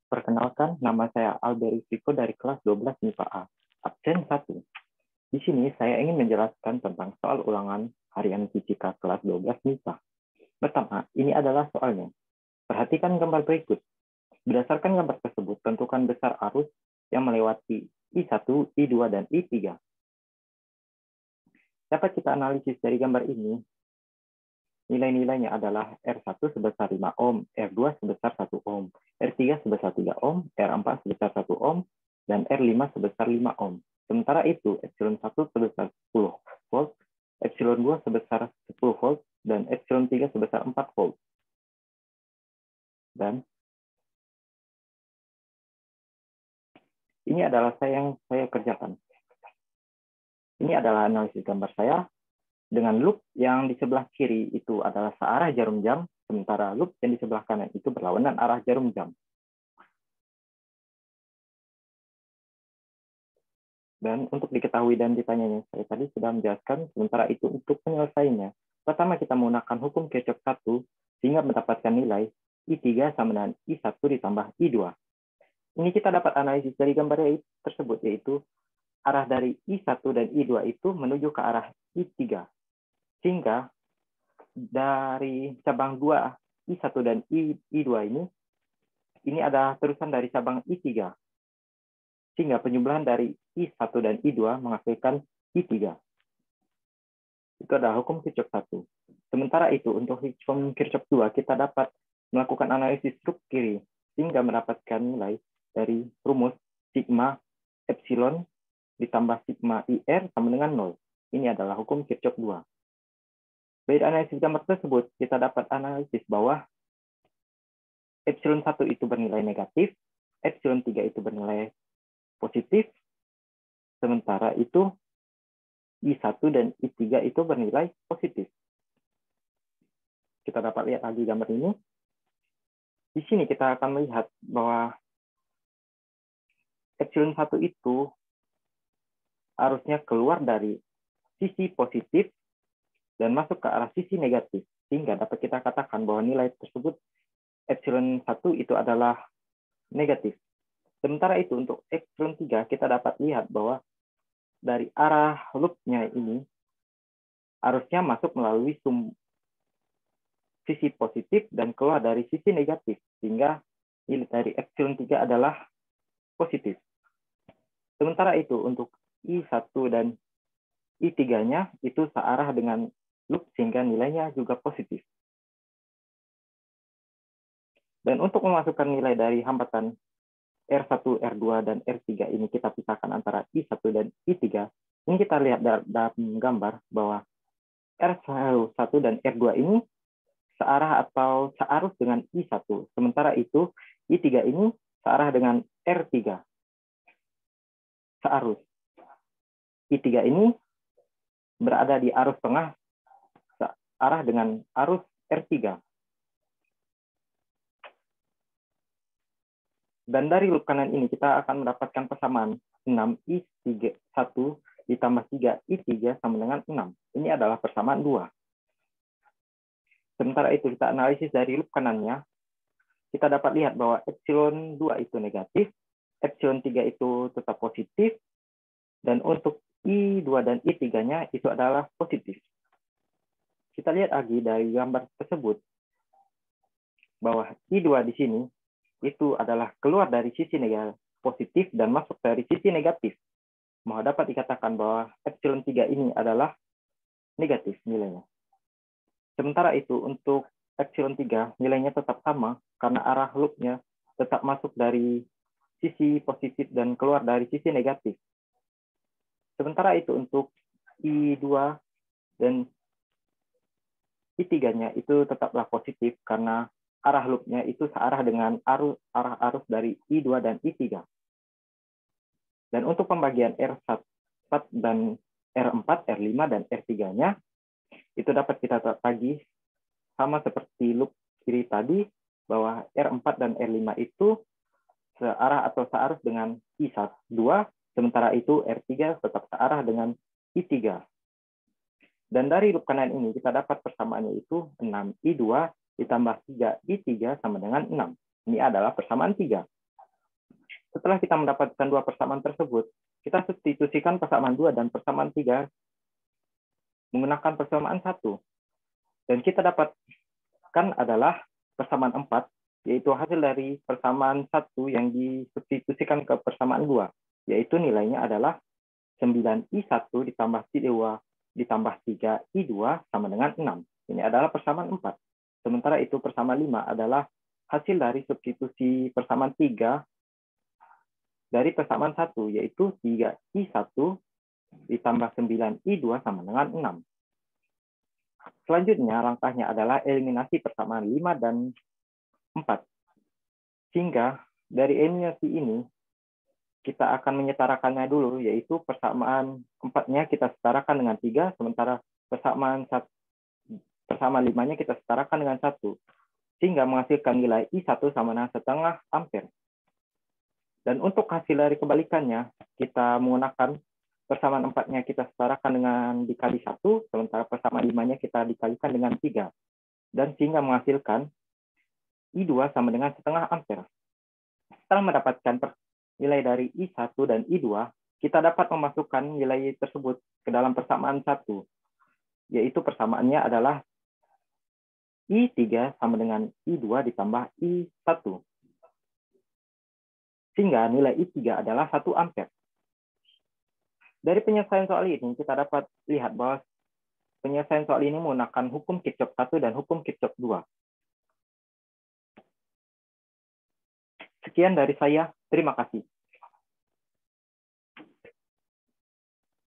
Perkenalkan, nama saya Albert Riko dari kelas 12 MIPA A, absen 1. Di sini saya ingin menjelaskan tentang soal ulangan harian fisika kelas 12 MIPA. Pertama, ini adalah soalnya. Perhatikan gambar berikut. Berdasarkan gambar tersebut, tentukan besar arus yang melewati I1, I2, dan I3. Dapat kita analisis dari gambar ini. Nilai-nilainya adalah R1 sebesar 5 ohm, R2 sebesar 1 ohm, R3 sebesar 3 ohm, R4 sebesar 1 ohm, dan R5 sebesar 5 ohm. Sementara itu, epsilon 1 sebesar 10 volt, epsilon 2 sebesar 10 volt, dan epsilon 3 sebesar 4 volt. Dan ini adalah yang saya kerjakan. Ini adalah analisis gambar saya. Dengan loop yang di sebelah kiri itu adalah searah jarum jam, sementara loop yang di sebelah kanan itu berlawanan arah jarum jam. Dan untuk diketahui dan ditanyanya, saya tadi sudah menjelaskan, sementara itu untuk penyelesaiannya, pertama kita menggunakan hukum Kirchhoff 1, sehingga mendapatkan nilai I3 sama dengan I1 ditambah I2. Ini kita dapat analisis dari gambar tersebut, yaitu arah dari I1 dan I2 itu menuju ke arah I3. Sehingga dari cabang 2 I1 dan I2 ini adalah terusan dari cabang I3. Sehingga penyebelahan dari I1 dan I2 menghasilkan I3. Itu adalah hukum Kirchhoff 1. Sementara itu, untuk hukum Kirchhoff 2, kita dapat melakukan analisis loop kiri, sehingga mendapatkan nilai dari rumus sigma epsilon ditambah sigma IR sama dengan 0. Ini adalah hukum Kirchhoff 2. Dari analisis gambar tersebut, kita dapat analisis bahwa epsilon 1 itu bernilai negatif, epsilon 3 itu bernilai positif, sementara itu I1 dan I3 itu bernilai positif. Kita dapat lihat lagi gambar ini. Di sini kita akan melihat bahwa epsilon 1 itu harusnya keluar dari sisi positif dan masuk ke arah sisi negatif, sehingga dapat kita katakan bahwa nilai tersebut epsilon 1 itu adalah negatif. Sementara itu untuk epsilon 3 kita dapat lihat bahwa dari arah loopnya ini harusnya masuk melalui sisi positif dan keluar dari sisi negatif, sehingga nilai dari epsilon 3 adalah positif. Sementara itu untuk I1 dan I3-nya itu searah dengan loop, sehingga nilainya juga positif. Dan untuk memasukkan nilai dari hambatan R1, R2, dan R3 ini kita pisahkan antara I1 dan I3. Ini kita lihat dalam gambar bahwa R1 dan R2 ini searah atau searus dengan I1. Sementara itu I3 ini searah dengan R3. Searus. I3 ini berada di arus tengah searah dengan arus R3. Dan dari loop kanan ini kita akan mendapatkan persamaan 6I1 ditambah 3I3 sama dengan 6. Ini adalah persamaan 2. Sementara itu kita analisis dari loop kanannya, kita dapat lihat bahwa epsilon 2 itu negatif, epsilon 3 itu tetap positif, dan untuk I2 dan I3-nya itu adalah positif. Kita lihat lagi dari gambar tersebut bahwa I2 di sini itu adalah keluar dari sisi negatif positif dan masuk dari sisi negatif. Maka dapat dikatakan bahwa epsilon 3 ini adalah negatif nilainya. Sementara itu untuk epsilon 3 nilainya tetap sama karena arah loopnya tetap masuk dari sisi positif dan keluar dari sisi negatif. Sementara itu untuk I2 dan I3-nya itu tetaplah positif karena arah loopnya itu searah dengan arah arus dari I2 dan I3. Dan untuk pembagian R1 dan R4, R5, dan R3-nya itu dapat kita bagi sama seperti loop kiri tadi, bahwa R4 dan R5 itu searah atau searus dengan I2, sementara itu R3 tetap searah dengan I3. Dan dari loop kanan ini kita dapat persamaannya itu 6I2 ditambah 3I3 sama dengan 6. Ini adalah persamaan 3. Setelah kita mendapatkan dua persamaan tersebut, kita substitusikan persamaan 2 dan persamaan 3 menggunakan persamaan 1. Dan kita dapatkan adalah persamaan 4, yaitu hasil dari persamaan 1 yang disubstitusikan ke persamaan 2, yaitu nilainya adalah 9I1 ditambah I2 ditambah 3I2 sama dengan 6. Ini adalah persamaan 4. Sementara itu persamaan 5 adalah hasil dari substitusi persamaan 3 dari persamaan 1, yaitu 3I1 ditambah 9I2 sama dengan 6. Selanjutnya, langkahnya adalah eliminasi persamaan 5 dan 4. Sehingga dari eliminasi ini, kita akan menyetarakannya dulu, yaitu persamaan 4-nya kita setarakan dengan 3, sementara persamaan 5-nya kita setarakan dengan 1. Sehingga menghasilkan nilai I1 sama dengan setengah ampere. Dan untuk hasil dari kebalikannya, kita menggunakan persamaan 4-nya kita setarakan dengan dikali 1, sementara persamaan 5-nya kita dikalikan dengan 3. Dan sehingga menghasilkan I2 sama dengan setengah ampere. Setelah mendapatkan nilai dari I1 dan I2, kita dapat memasukkan nilai tersebut ke dalam persamaan 1, yaitu persamaannya adalah I3 sama dengan I2 ditambah I1. Sehingga nilai I3 adalah 1 ampere. Dari penyelesaian soal ini, kita dapat lihat bahwa penyelesaian soal ini menggunakan hukum Kirchhoff 1 dan hukum Kirchhoff 2. Sekian dari saya. Terima kasih.